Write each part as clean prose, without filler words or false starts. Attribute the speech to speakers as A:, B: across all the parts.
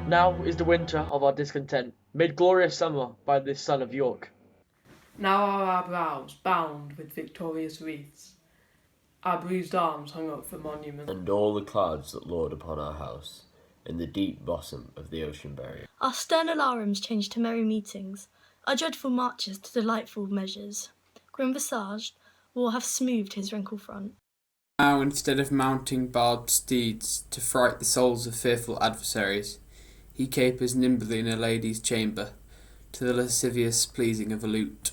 A: Now is the winter of our discontent, made glorious summer by this son of York.
B: Now are our brows bound with victorious wreaths, our bruised arms hung up for monuments.
C: And all the clouds that lord upon our house, in the deep bosom of the ocean buried.
D: Our stern alarums changed to merry meetings, our dreadful marches to delightful measures. Grim visaged, war hath smoothed his wrinkled front.
E: Now, instead of mounting barbed steeds to fright the souls of fearful adversaries, he capers nimbly in a lady's chamber, to the lascivious pleasing of a lute.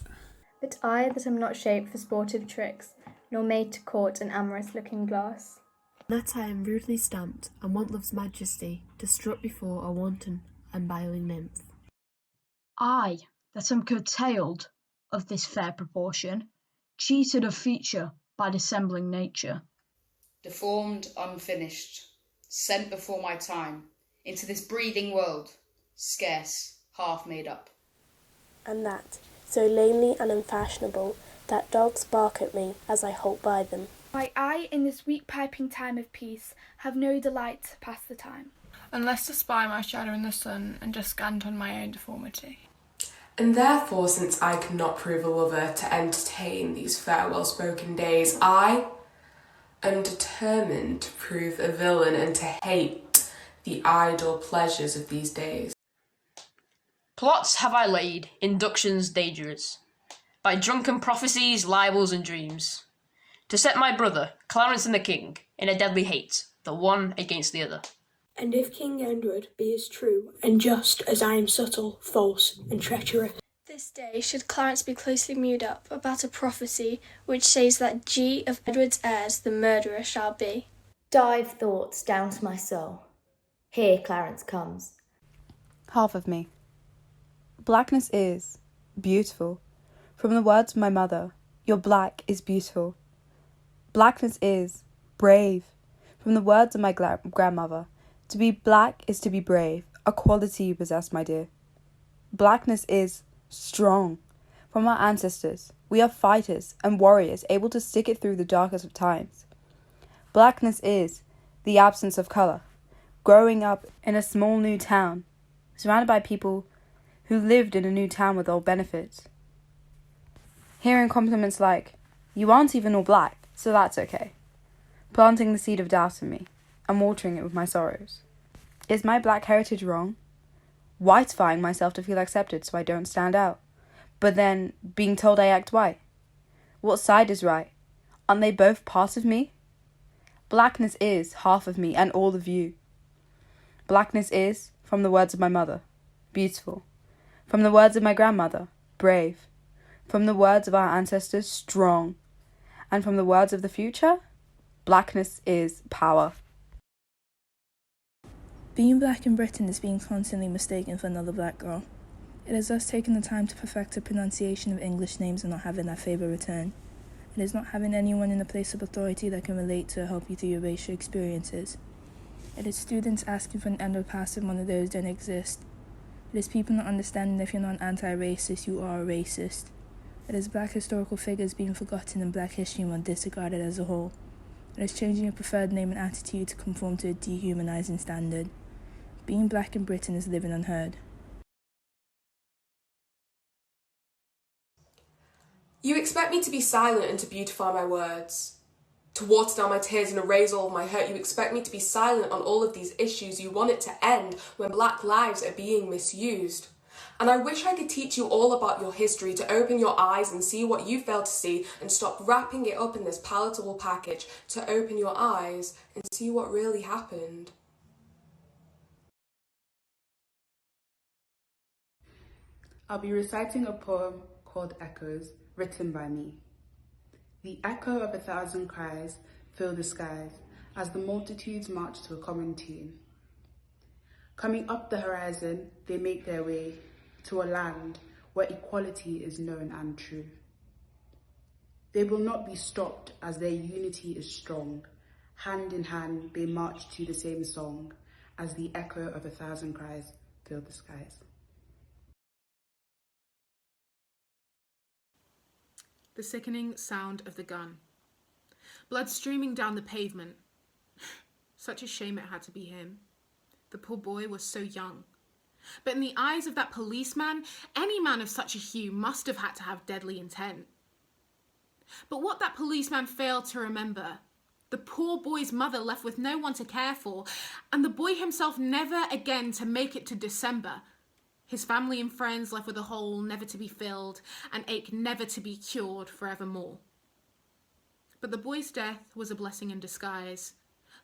F: But I that am not shaped for sportive tricks, nor made to court an amorous looking glass,
G: that I am rudely stamped, and want love's majesty to strut before a wanton and biling nymph.
H: I that am curtailed of this fair proportion, cheated of feature by dissembling nature.
I: Deformed, unfinished, sent before my time, into this breathing world, scarce half made up.
J: And that, so lamely and unfashionable, that dogs bark at me as I halt by them.
K: Why, I, in this weak piping time of peace, have no delight to pass the time,
L: unless to spy my shadow in the sun, and descant on my own deformity.
M: And therefore, since I cannot prove a lover to entertain these farewell spoken days, I am determined to prove a villain and to hate the idle pleasures of these days.
N: Plots have I laid, inductions dangerous, by drunken prophecies, libels, and dreams, to set my brother, Clarence and the king, in a deadly hate, the one against the other.
J: And if King Edward be as true and just as I am subtle, false, and treacherous,
K: this day should Clarence be closely mewed up about a prophecy which says that G of Edward's heirs the murderer shall be.
O: Dive thoughts down to my soul. Here Clarence comes.
P: Half of me. Blackness is beautiful. From the words of my mother, your black is beautiful. Blackness is brave. From the words of my grandmother, to be black is to be brave, a quality you possess, my dear. Blackness is strong. From our ancestors, we are fighters and warriors able to stick it through the darkest of times. Blackness is the absence of colour. Growing up in a small new town, surrounded by people who lived in a new town with old benefits. Hearing compliments like, "You aren't even all black, so that's okay," planting the seed of doubt in me and watering it with my sorrows. Is my black heritage wrong? Whitifying myself to feel accepted so I don't stand out, but then being told I act white. What side is right? Aren't they both part of me? Blackness is half of me and all of you. Blackness is, from the words of my mother, beautiful. From the words of my grandmother, brave. From the words of our ancestors, strong. And from the words of the future, blackness is power.
Q: Being black in Britain is being constantly mistaken for another black girl. It has thus taken the time to perfect a pronunciation of English names and not having that favour returned. It is not having anyone in a place of authority that can relate to help you through your racial experiences. It is students asking for an underpass if one of those don't exist. It is people not understanding that if you're not anti-racist, you are a racist. It is black historical figures being forgotten and black history month disregarded as a whole. It is changing your preferred name and attitude to conform to a dehumanizing standard. Being black in Britain is living unheard.
M: You expect me to be silent and to beautify my words, to water down my tears and erase all of my hurt. You expect me to be silent on all of these issues. You want it to end when black lives are being misused. And I wish I could teach you all about your history, to open your eyes and see what you failed to see, and stop wrapping it up in this palatable package, to open your eyes and see what really happened.
R: I'll be reciting a poem called Echoes, written by me. The echo of 1,000 cries fill the skies as the multitudes march to a common tune. Coming up the horizon, they make their way to a land where equality is known and true. They will not be stopped as their unity is strong. Hand in hand, they march to the same song as the echo of 1,000 cries fill the skies.
L: The sickening sound of the gun. Blood streaming down the pavement. Such a shame it had to be him.
S: The poor boy was so young. But in the eyes of that policeman, any man of such a hue must have had to have deadly intent. But what that policeman failed to remember, the poor boy's mother left with no one to care for, and the boy himself never again to make it to December. His family and friends left with a hole never to be filled, an ache never to be cured forevermore. But the boy's death was a blessing in disguise.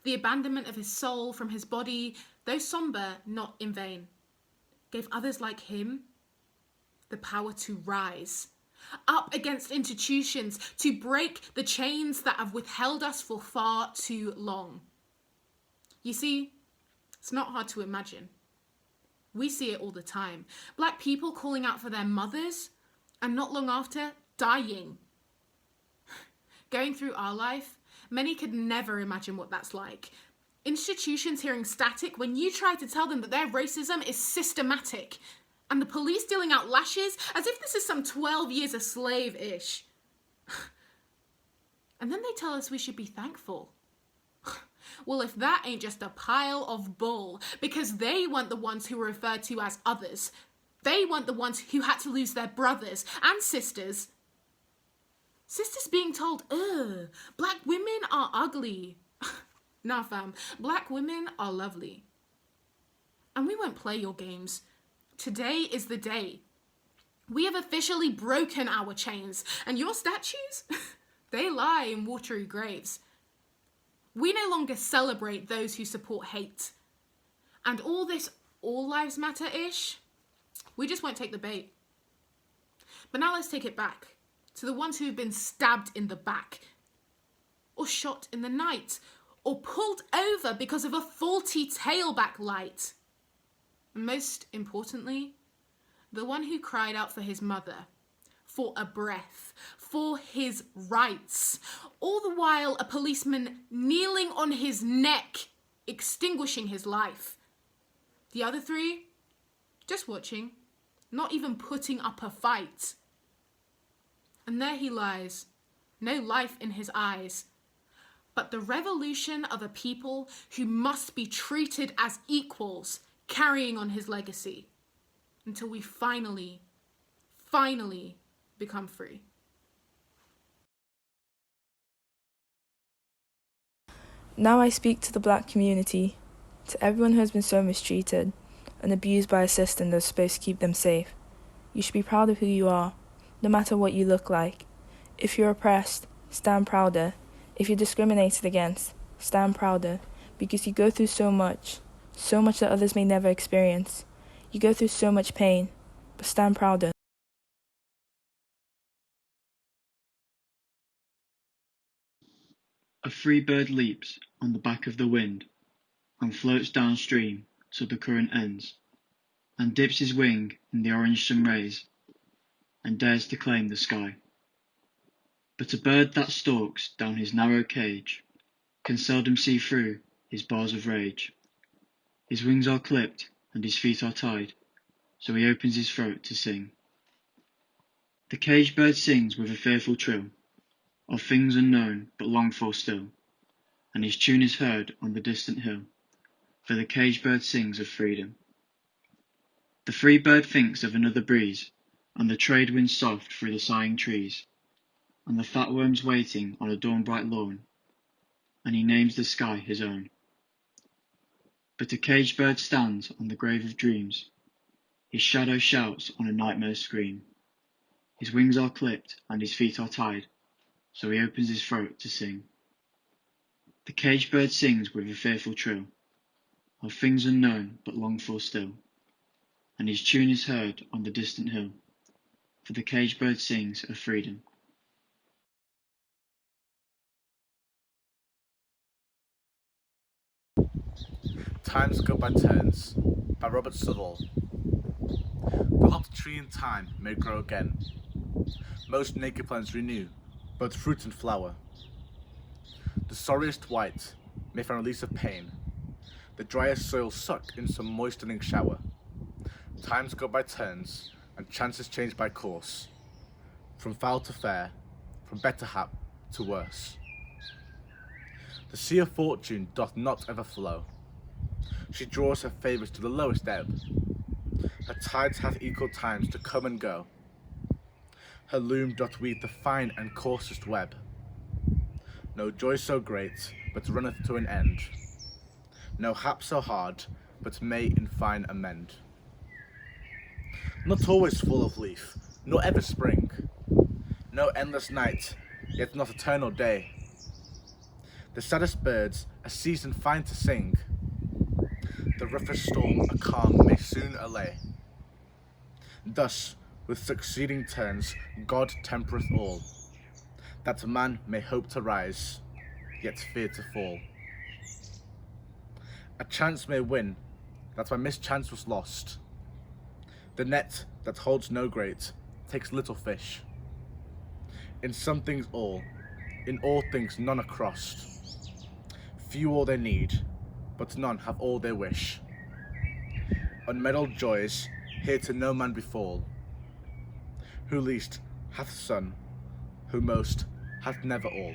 S: The abandonment of his soul from his body, though sombre, not in vain, gave others like him the power to rise, up against institutions, to break the chains that have withheld us for far too long. You see, it's not hard to imagine. We see it all the time. Black people calling out for their mothers, and not long after, dying. Going through our life, many could never imagine what that's like. Institutions hearing static when you try to tell them that their racism is systematic, and the police dealing out lashes as if this is some 12 years a slave-ish. And then they tell us we should be thankful. Well, if that ain't just a pile of bull, because they weren't the ones who were referred to as others. They weren't the ones who had to lose their brothers and sisters. Sisters being told, ugh, black women are ugly. Nah, fam, black women are lovely. And we won't play your games. Today is the day. We have officially broken our chains, and your statues, they lie in watery graves. We no longer celebrate those who support hate. And all this all lives matter-ish, we just won't take the bait. But now let's take it back to the ones who have been stabbed in the back, or shot in the night, or pulled over because of a faulty tailback light. And most importantly, the one who cried out for his mother, for a breath, for his rights, all the while a policeman kneeling on his neck, extinguishing his life. The other three, just watching, not even putting up a fight. And there he lies, no life in his eyes, but the revolution of a people who must be treated as equals, carrying on his legacy, until we finally become free.
Q: Now I speak to the black community, to everyone who has been so mistreated and abused by a system that's supposed to keep them safe. You should be proud of who you are, no matter what you look like. If you're oppressed, stand prouder. If you're discriminated against, stand prouder, because you go through so much that others may never experience. You go through so much pain, but stand prouder.
T: A free bird leaps on the back of the wind and floats downstream till the current ends, and dips his wing in the orange sun rays and dares to claim the sky. But a bird that stalks down his narrow cage can seldom see through his bars of rage. His wings are clipped and his feet are tied, so he opens his throat to sing. The caged bird sings with a fearful trill of things unknown but longed for still, and his tune is heard on the distant hill, for the caged bird sings of freedom. The free bird thinks of another breeze, and the trade wind soft through the sighing trees, and the fat worms waiting on a dawn-bright lawn, and he names the sky his own. But a caged bird stands on the grave of dreams, his shadow shouts on a nightmare's scream. His wings are clipped and his feet are tied, so he opens his throat to sing. The caged bird sings with a fearful trill of things unknown but longed for still, and his tune is heard on the distant hill, for the caged bird sings of freedom.
U: Times Go by Turns by Robert Southall. The lopped tree in time may grow again. Most naked plants renew, both fruit and flower. The sorriest wight may find release of pain, the driest soil suck in some moistening shower. Times go by turns, and chances change by course, from foul to fair, from better hap to worse. The sea of fortune doth not ever flow, She draws her favours to the lowest ebb. Her tides hath equal times to come and go. Her loom doth weave the fine and coarsest web. No joy so great, but runneth to an end. No hap so hard, but may in fine amend. Not always full of leaf, nor ever spring. No endless night, yet not eternal day. The saddest birds a season find to sing. The roughest storm a calm may soon allay. Thus, with succeeding turns, God tempereth all, that man may hope to rise, yet fear to fall. A chance may win, that by mischance was lost. The net that holds no great, takes little fish. In some things all, in all things none are crossed. Few all they need, but none have all they wish. Unmeddled joys here to no man befall. Who least hath some, who most hath never all.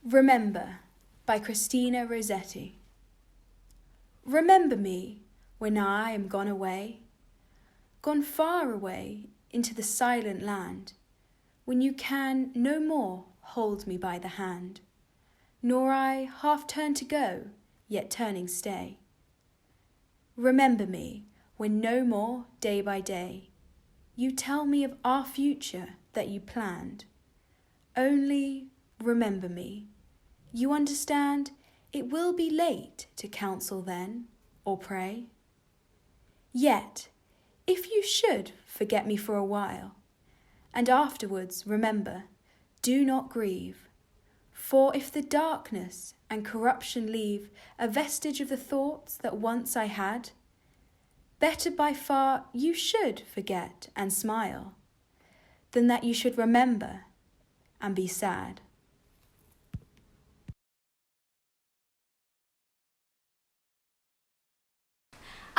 A: Remember by Christina Rossetti. Remember me when I am gone away, gone far away into the silent land, when you can no more hold me by the hand, nor I half turn to go, yet turning stay. Remember me when no more day by day you tell me of our future that you planned. Only remember me. You understand, it will be late to counsel then, or pray. Yet, if you should forget me for a while, and afterwards remember, do not grieve. For if the darkness and corruption leave a vestige of the thoughts that once I had, better by far you should forget and smile, than that you should remember and be sad.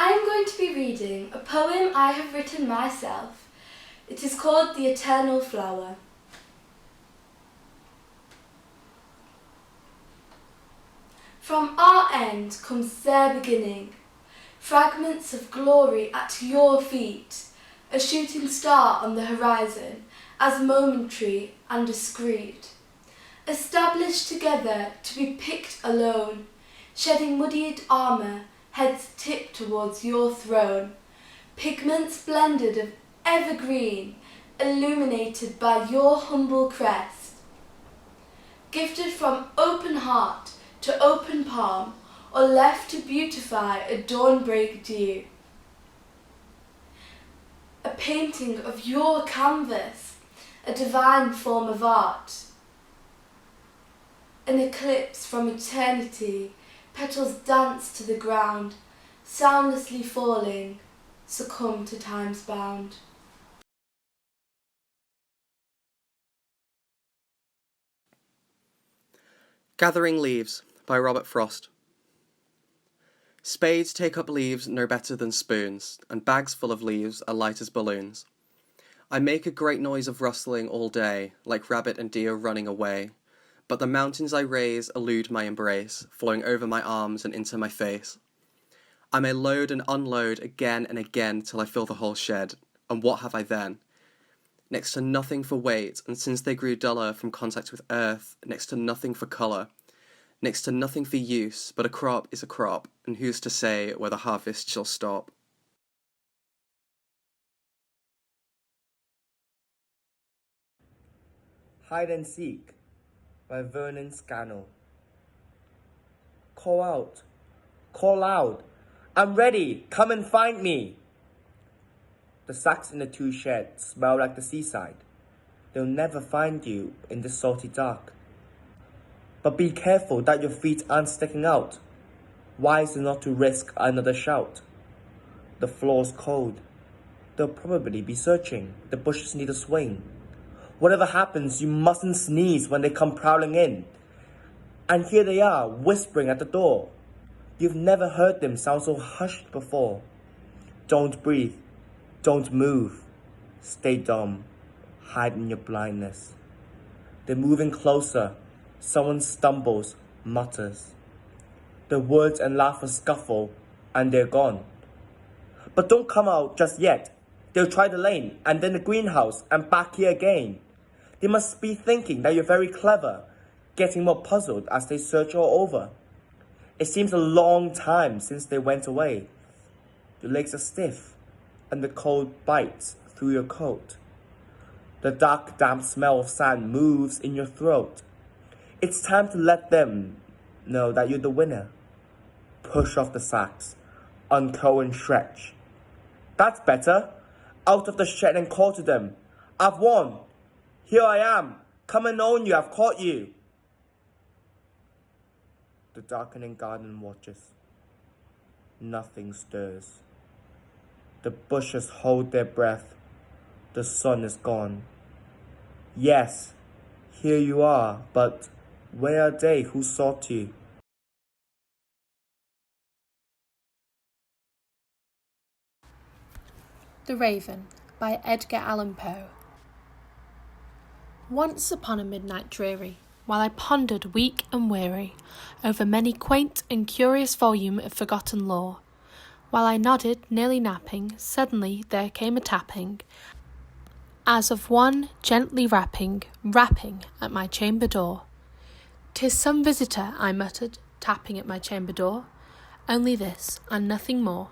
D: I am going to be reading a poem I have written myself. It is called The Eternal Flower. From our end comes their beginning, fragments of glory at your feet, a shooting star on the horizon, as momentary and discreet, established together to be picked alone, shedding muddied armour, heads tipped towards your throne, pigments blended of evergreen, illuminated by your humble crest, gifted from open heart to open palm, or left to beautify a dawnbreak dew. A painting of your canvas, a divine form of art. An eclipse from eternity, petals dance to the ground, soundlessly falling, succumb to time's bound.
V: Gathering Leaves by Robert Frost. Spades take up leaves no better than spoons, and bags full of leaves are light as balloons. I make a great noise of rustling all day, like rabbit and deer running away, but the mountains I raise elude my embrace, flowing over my arms and into my face. I may load and unload again and again till I fill the whole shed, and what have I then? Next to nothing for weight, and since they grew duller from contact with earth, next to nothing for colour, next to nothing for use, but a crop is a crop, and who's to say where the harvest shall stop?
W: Hide and Seek by Vernon Scannell. Call out, call loud, I'm ready, come and find me. The sacks in the two sheds smell like the seaside. They'll never find you in the salty dark. But be careful that your feet aren't sticking out. Wise not to risk another shout. The floor's cold. They'll probably be searching. The bushes need a swing. Whatever happens, you mustn't sneeze when they come prowling in. And here they are, whispering at the door. You've never heard them sound so hushed before. Don't breathe. Don't move. Stay dumb. Hide in your blindness. They're moving closer. Someone stumbles, mutters. The words and laughter scuffle, and they're gone. But don't come out just yet. They'll try the lane, and then the greenhouse, and back here again. They must be thinking that you're very clever, getting more puzzled as they search all over. It seems a long time since they went away. Your legs are stiff, and the cold bites through your coat. The dark, damp smell of sand moves in your throat. It's time to let them know that you're the winner. Push off the sacks, uncurl and stretch. That's better. Out of the shed and call to them. I've won. Here I am. Come and own you. I've caught you. The darkening garden watches. Nothing stirs. The bushes hold their breath. The sun is gone. Yes, here you are, but where are they who sought you?
B: The Raven by Edgar Allan Poe. Once upon a midnight dreary, while I pondered weak and weary over many quaint and curious volume of forgotten lore, while I nodded, nearly napping, suddenly there came a tapping, as of one gently rapping at my chamber door. "'Tis some visitor," I muttered, tapping at my chamber door. "Only this, and nothing more."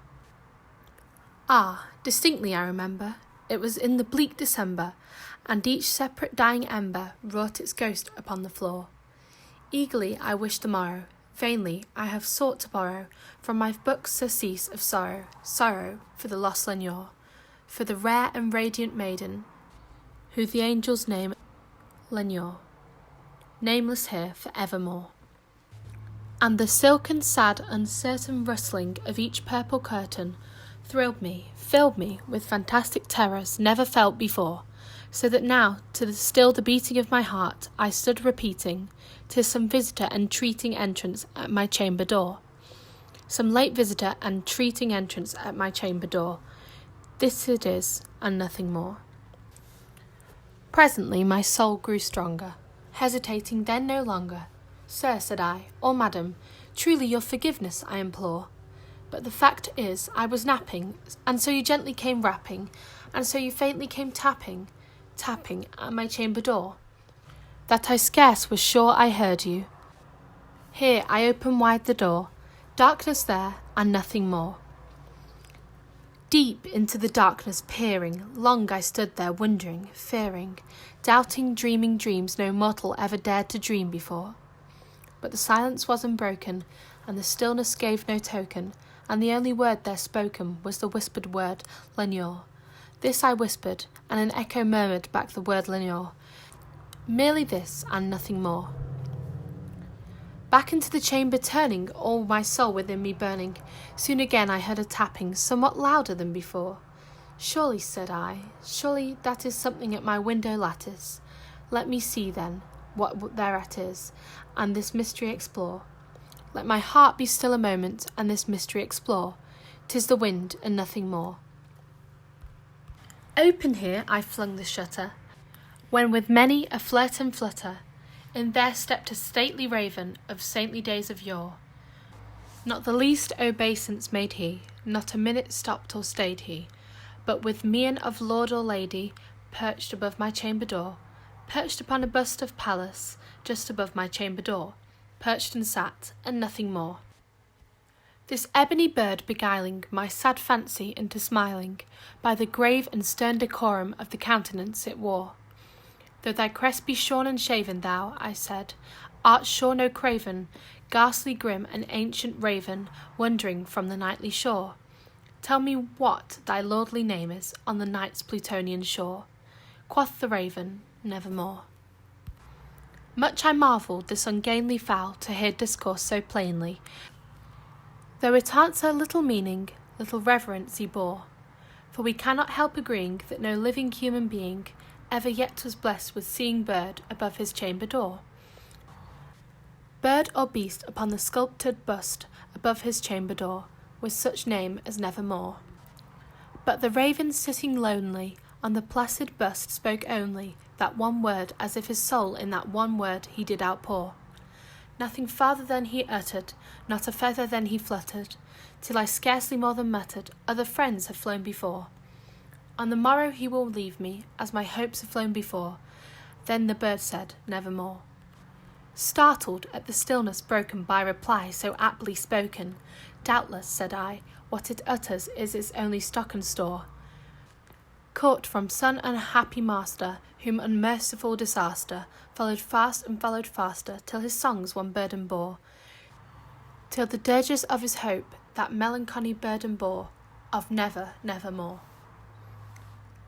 B: Ah, distinctly I remember, it was in the bleak December, and each separate dying ember wrought its ghost upon the floor. Eagerly I wished the morrow, vainly I have sought to borrow from my book's surcease of sorrow, sorrow for the lost Lenore, for the rare and radiant maiden, who the angels name Lenore, nameless here for evermore. And the silken, sad, uncertain rustling of each purple curtain thrilled me, filled me with fantastic terrors never felt before, so that now, to still the beating of my heart, I stood repeating, "'Tis some visitor entreating entrance at my chamber door. Some late visitor entreating entrance at my chamber door. This it is, and nothing more." Presently my soul grew stronger, hesitating then no longer. "Sir," said I, "or madam, truly your forgiveness I implore. But the fact is, I was napping, and so you gently came rapping, and so you faintly came tapping at my chamber door, that I scarce was sure I heard you. Here I open wide the door, darkness there, and nothing more." Deep into the darkness peering, long I stood there wondering, fearing, doubting, dreaming dreams no mortal ever dared to dream before. But the silence was unbroken, and the stillness gave no token, and the only word there spoken was the whispered word, "Lenore." This I whispered, and an echo murmured back the word "Lenore." Merely this, and nothing more. Back into the chamber turning, all my soul within me burning, soon again I heard a tapping, somewhat louder than before. "Surely," said I, "surely that is something at my window lattice. Let me see, then, what thereat is, and this mystery explore. Let my heart be still a moment, and this mystery explore. 'Tis the wind, and nothing more." Open here I flung the shutter, when with many a flirt and flutter, in there stepped a stately raven of saintly days of yore. Not the least obeisance made he, not a minute stopped or stayed he, but with mien of lord or lady, perched above my chamber door, perched upon a bust of Pallas, just above my chamber door, perched and sat, and nothing more. This ebony bird beguiling my sad fancy into smiling, by the grave and stern decorum of the countenance it wore. "Though thy crest be shorn and shaven, thou," I said, "art sure no craven, ghastly grim and ancient raven, wandering from the nightly shore. Tell me what thy lordly name is on the night's Plutonian shore." Quoth the raven, "Nevermore." Much I marvelled this ungainly fowl to hear discourse so plainly, though it answer little meaning, little reverence he bore. For we cannot help agreeing that no living human being ever yet was blessed with seeing bird above his chamber door. Bird or beast upon the sculptured bust above his chamber door, with such name as Nevermore. But the raven sitting lonely on the placid bust spoke only, that one word, as if his soul in that one word he did outpour. Nothing farther than he uttered, not a feather than he fluttered, till I scarcely more than muttered, other friends have flown before. On the morrow he will leave me, as my hopes have flown before. Then the bird said, nevermore. Startled at the stillness broken by reply so aptly spoken, doubtless, said I, what it utters is its only stock and store. Caught from some unhappy master, whom unmerciful disaster followed fast and followed faster, till his songs one burden bore, till the dirges of his hope that melancholy burden bore, of never, nevermore.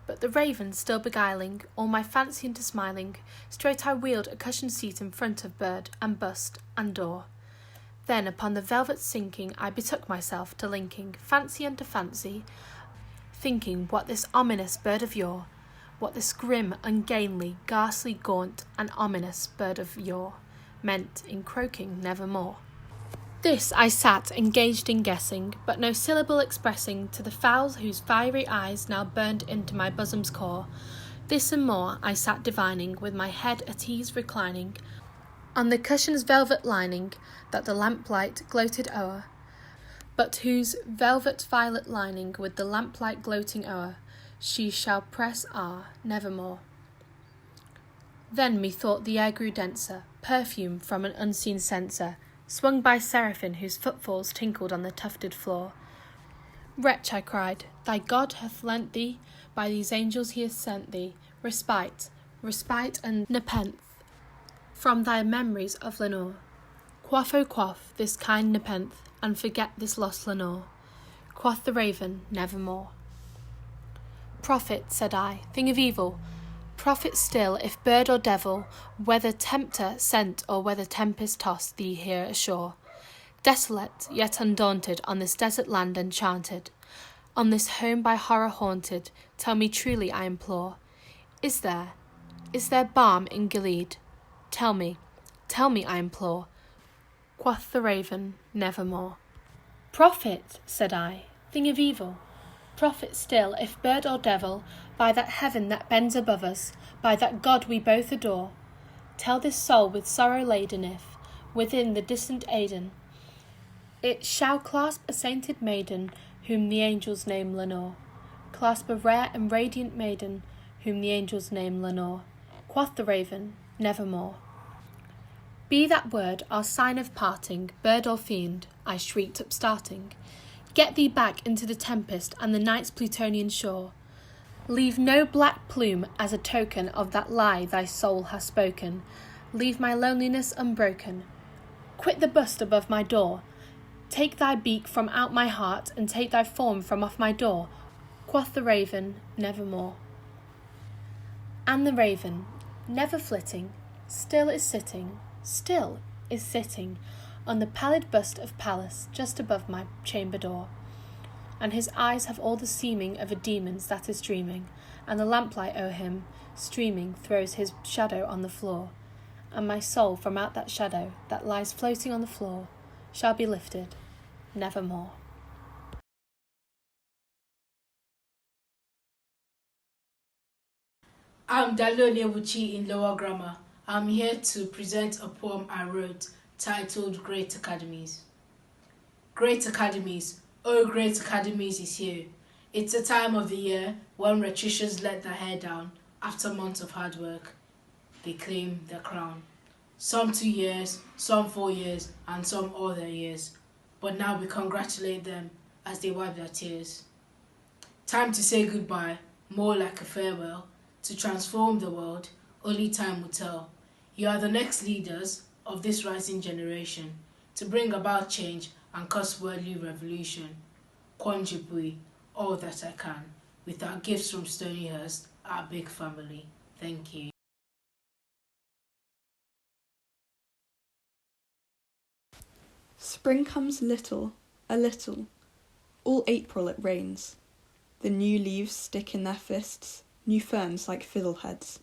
B: But the raven still beguiling all my fancy into smiling, straight I wheeled a cushioned seat in front of bird and bust and door. Then upon the velvet sinking I betook myself to linking fancy unto fancy, thinking what this ominous bird of yore, what this grim, ungainly, ghastly, gaunt, and ominous bird of yore meant in croaking nevermore. This I sat engaged in guessing, but no syllable expressing to the fowls whose fiery eyes now burned into my bosom's core. This and more I sat divining, with my head at ease reclining, on the cushion's velvet lining that the lamplight gloated o'er, but whose velvet violet lining with the lamplight gloating o'er, she shall press nevermore. Then methought the air grew denser, perfume from an unseen censer, swung by seraphim whose footfalls tinkled on the tufted floor. Wretch, I cried, thy God hath lent thee, by these angels he hath sent thee, respite and nepenthe from thy memories of Lenore. Quaff, O quaff, this kind nepenthe, and forget this lost Lenore. Quoth the raven, nevermore. Prophet, said I, thing of evil, prophet still, if bird or devil, whether tempter sent or whether tempest tossed thee here ashore. Desolate, yet undaunted, on this desert land enchanted, on this home by horror haunted, tell me truly, I implore, is there balm in Gilead? Tell me, I implore. Quoth the raven, nevermore. Prophet, said I, thing of evil, prophet still, if bird or devil, by that heaven that bends above us, by that God we both adore, tell this soul with sorrow laden if, within the distant Aidenn, it shall clasp a sainted maiden, whom the angels name Lenore, clasp a rare and radiant maiden, whom the angels name Lenore. Quoth the raven, nevermore. Be that word our sign of parting, bird or fiend, I shrieked upstarting. Get thee back into the tempest and the night's Plutonian shore. Leave no black plume as a token of that lie thy soul hath spoken. Leave my loneliness unbroken. Quit the bust above my door. Take thy beak from out my heart, and take thy form from off my door. Quoth the raven, nevermore. And the raven, never flitting, still is sitting on the pallid bust of Pallas just above my chamber door, and his eyes have all the seeming of a demon's that is dreaming, and the lamplight o'er him, streaming, throws his shadow on the floor, and my soul from out that shadow that lies floating on the floor shall be lifted nevermore.
C: I'm Dalio Nebuchi in lower grammar. I'm here to present a poem I wrote titled Great Academies. Great Academies, oh Great Academies is here. It's a time of the year when rhetoricians let their hair down after months of hard work. They claim their crown. Some 2 years, some 4 years, and some other years. But now we congratulate them as they wipe their tears. Time to say goodbye, more like a farewell, to transform the world, only time will tell. You are the next leaders of this rising generation to bring about change and cause worldly revolution. Contribute all that I can with our gifts from Stonyhurst, our big family. Thank you.
E: Spring comes little, a little. All April it rains. The new leaves stick in their fists, new ferns like fiddleheads.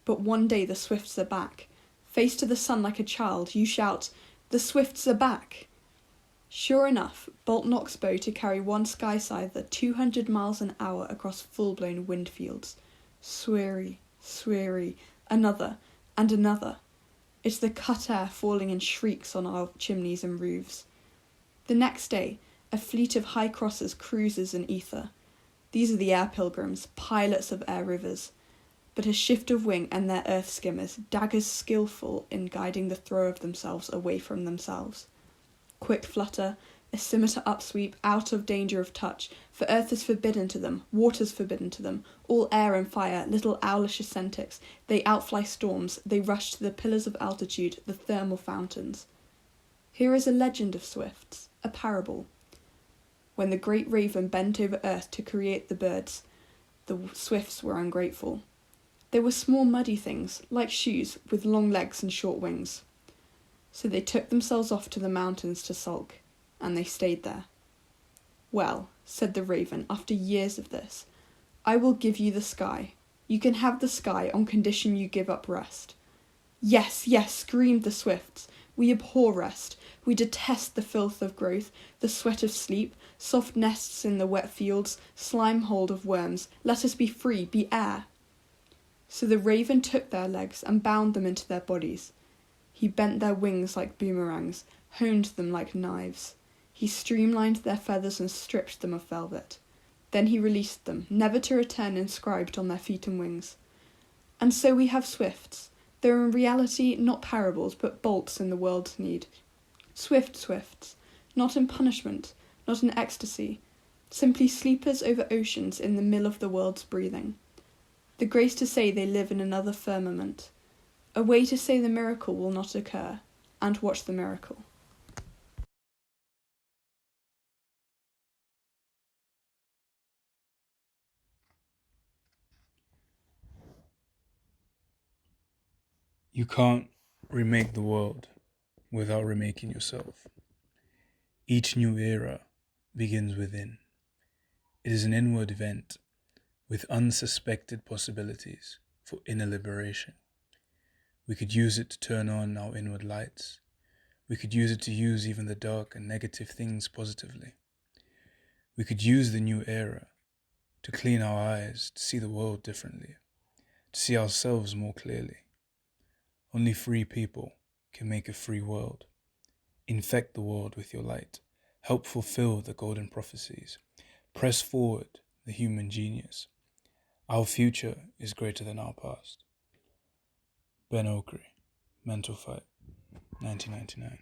E: But one day the swifts are back. Face to the sun like a child, you shout, "The swifts are back!" Sure enough, Bolt knocks bow to carry one sky scyther 200 miles an hour across full-blown wind fields. Sweary, Sweary, another, and another. It's the cut air falling in shrieks on our chimneys and roofs. The next day, a fleet of high crossers cruises in ether. These are the air pilgrims, pilots of air rivers. But a shift of wing and their earth skimmers, daggers skillful in guiding the throw of themselves away from themselves. Quick flutter, a scimitar upsweep, out of danger of touch, for earth is forbidden to them, water's forbidden to them, all air and fire, little owlish ascentics, they outfly storms, they rush to the pillars of altitude, the thermal fountains. Here is a legend of swifts, a parable. When the great raven bent over earth to create the birds, the swifts were ungrateful. They were small muddy things, like shoes, with long legs and short wings. So they took themselves off to the mountains to sulk, and they stayed there. Well, said the raven, after years of this, I will give you the sky. You can have the sky on condition you give up rest. Yes, yes, screamed the swifts. We abhor rest. We detest the filth of growth, the sweat of sleep, soft nests in the wet fields, slime hold of worms. Let us be free, be air. So the raven took their legs and bound them into their bodies. He bent their wings like boomerangs, honed them like knives. He streamlined their feathers and stripped them of velvet. Then he released them, never to return inscribed on their feet and wings. And so we have swifts. They're in reality not parables, but bolts in the world's need. Swift swifts, not in punishment, not in ecstasy, simply sleepers over oceans in the mill of the world's breathing. The grace to say they live in another firmament, a way to say the miracle will not occur, and watch the miracle.
F: You can't remake the world without remaking yourself. Each new era begins within. It is an inward event with unsuspected possibilities for inner liberation. We could use it to turn on our inward lights. We could use it to use even the dark and negative things positively. We could use the new era to clean our eyes, to see the world differently, to see ourselves more clearly. Only free people can make a free world. Infect the world with your light. Help fulfill the golden prophecies. Press forward the human genius. Our future is greater than our past. Ben Okri, Mental Fight, 1999.